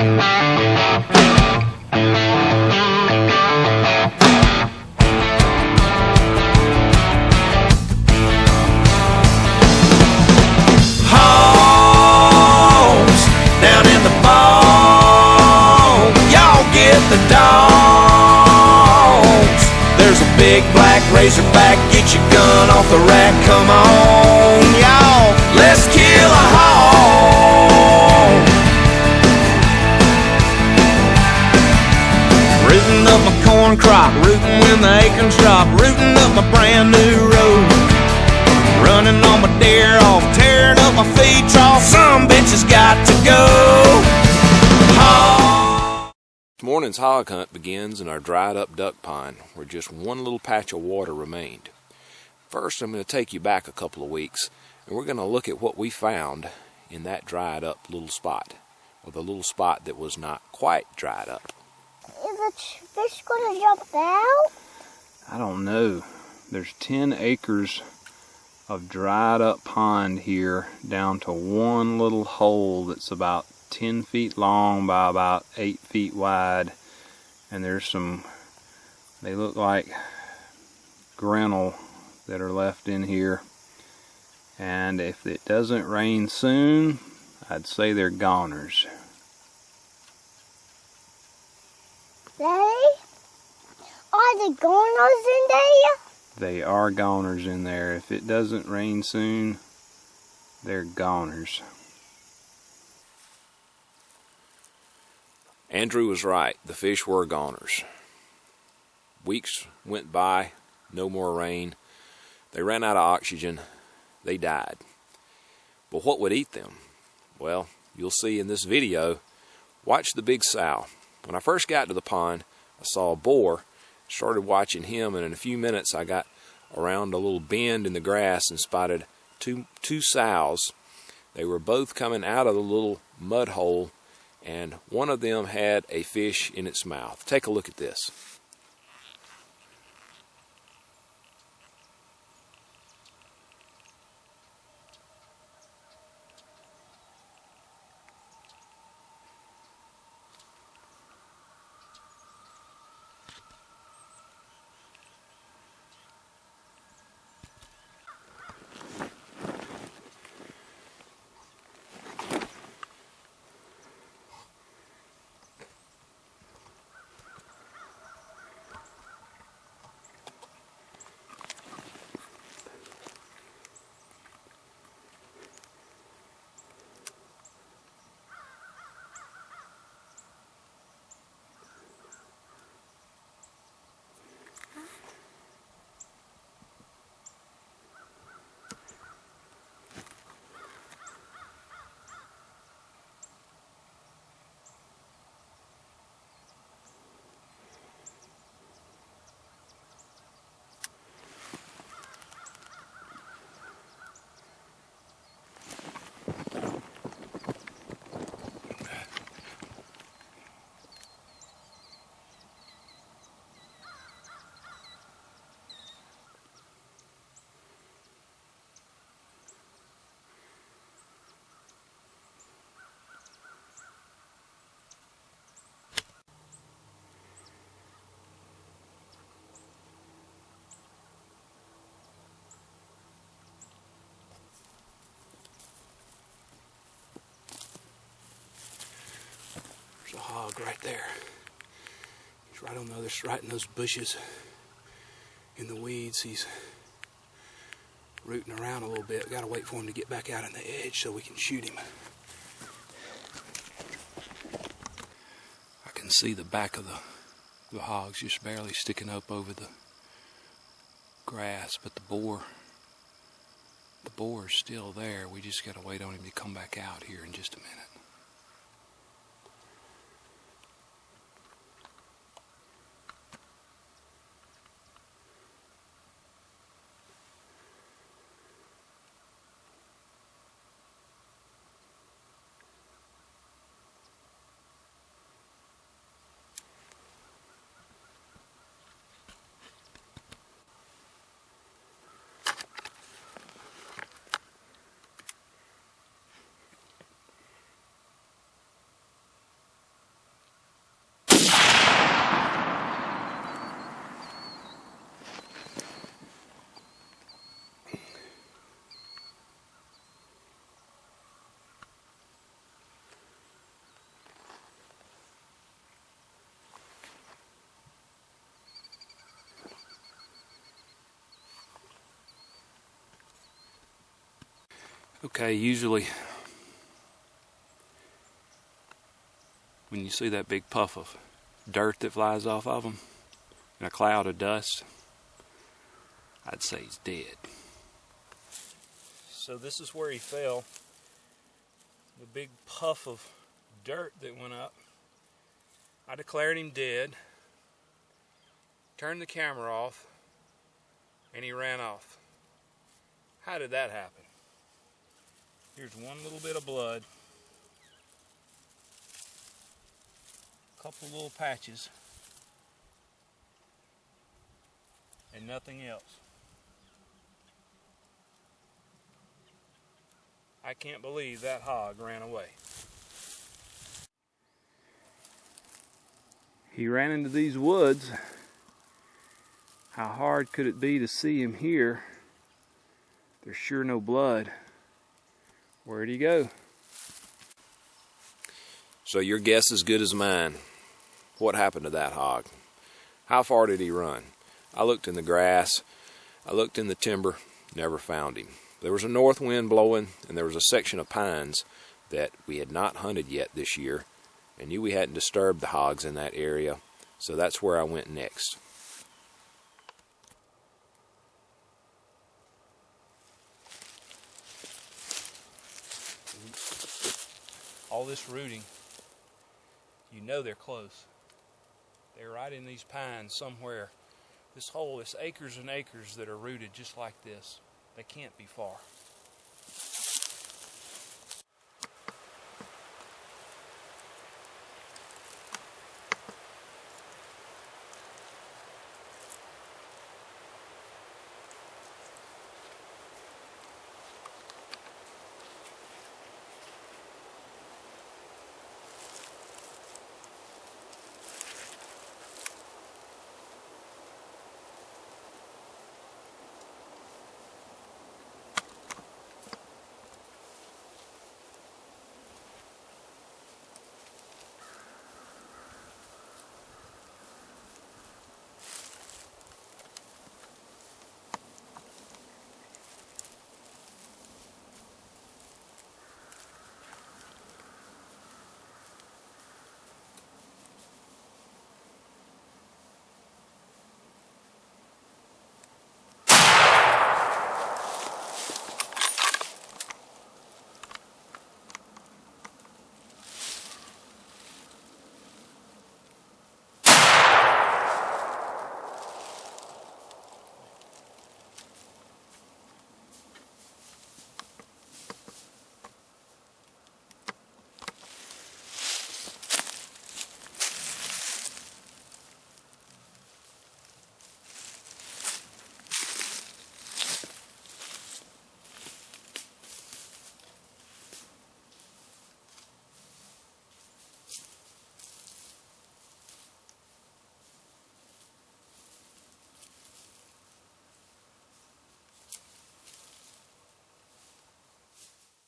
Hogs down in the bog, y'all get the dogs. There's a big black razorback, get your gun off the rack, come on, y'all, let's kill a hog. Rooting up my corn crop, rooting when the acorns drop, rooting up my brand new road, running on my deer off, tearing up my feed trough, some bitches got to go. This morning's hog hunt begins in our dried up duck pond where just one little patch of water remained. First, I'm going to take you back a couple of weeks and we're going to look at what we found in that dried up little spot, or the little spot that was not quite dried up. Is the fish going to jump out? I don't know. There's 10 acres of dried up pond here down to one little hole that's about 10 feet long by about 8 feet wide, and there's some, they look like grinnell that are left in here, and if it doesn't rain soon, I'd say they're goners. Daddy, are the goners in there? They are goners in there. If it doesn't rain soon, they're goners. Andrew was right. The fish were goners. Weeks went by, no more rain. They ran out of oxygen. They died. But what would eat them? Well, you'll see in this video. Watch the big sow. When I first got to the pond, I saw a boar, started watching him, and in a few minutes I got around a little bend in the grass and spotted two sows. They were both coming out of the little mud hole, and one of them had a fish in its mouth. Take a look at this. There's a hog right there. He's right on the other, right in those bushes, in the weeds. He's rooting around a little bit. Got to wait for him to get back out on the edge so we can shoot him. I can see the back of the hog's just barely sticking up over the grass, but the boar is still there. We just got to wait on him to come back out here in just a minute. Okay, usually when you see that big puff of dirt that flies off of them and a cloud of dust, I'd say he's dead. So this is where he fell. The big puff of dirt that went up. I declared him dead, turned the camera off, and he ran off. How did that happen? Here's one little bit of blood, a couple little patches, and nothing else. I can't believe that hog ran away. He ran into these woods. How hard could it be to see him here? There's sure no blood. Where'd he go? So your guess is good as mine. What happened to that hog? How far did he run? I looked in the grass, I looked in the timber, never found him. There was a north wind blowing, and there was a section of pines that we had not hunted yet this year, and knew we hadn't disturbed the hogs in that area, so that's where I went next. All this rooting, you know they're close. They're right in these pines somewhere. This hole, it's acres and acres that are rooted just like this. They can't be far.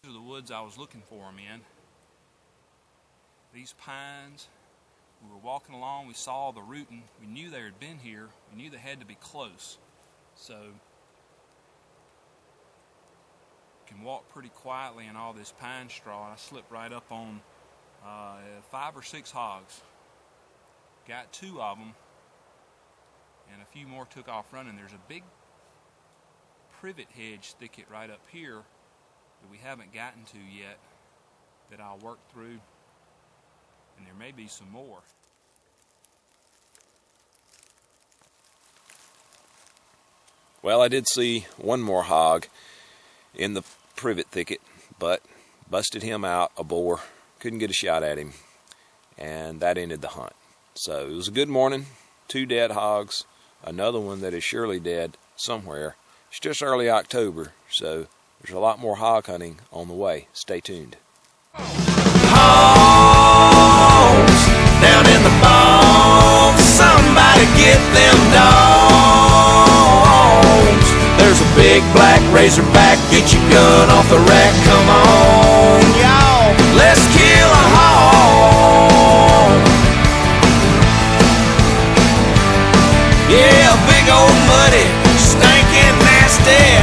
These are the woods I was looking for him in. These pines, we were walking along, we saw the rooting, we knew they had been here, we knew they had to be close. So, you can walk pretty quietly in all this pine straw. I slipped right up on 5 or 6 hogs. Got 2 of them, and a few more took off running. There's a big privet hedge thicket right up here that we haven't gotten to yet that I'll work through, and there may be some more. Well, I did see one more hog in the privet thicket, but busted him out, a boar. Couldn't get a shot at him, and that ended the hunt. So it was a good morning. 2 dead hogs, another one that is surely dead somewhere. It's just early October, so there's a lot more hog hunting on the way. Stay tuned. Hogs down in the bogs, somebody get them dogs. There's a big black razorback, get your gun off the rack, come on, y'all, let's kill a hog. Yeah, a big old muddy, stinking nasty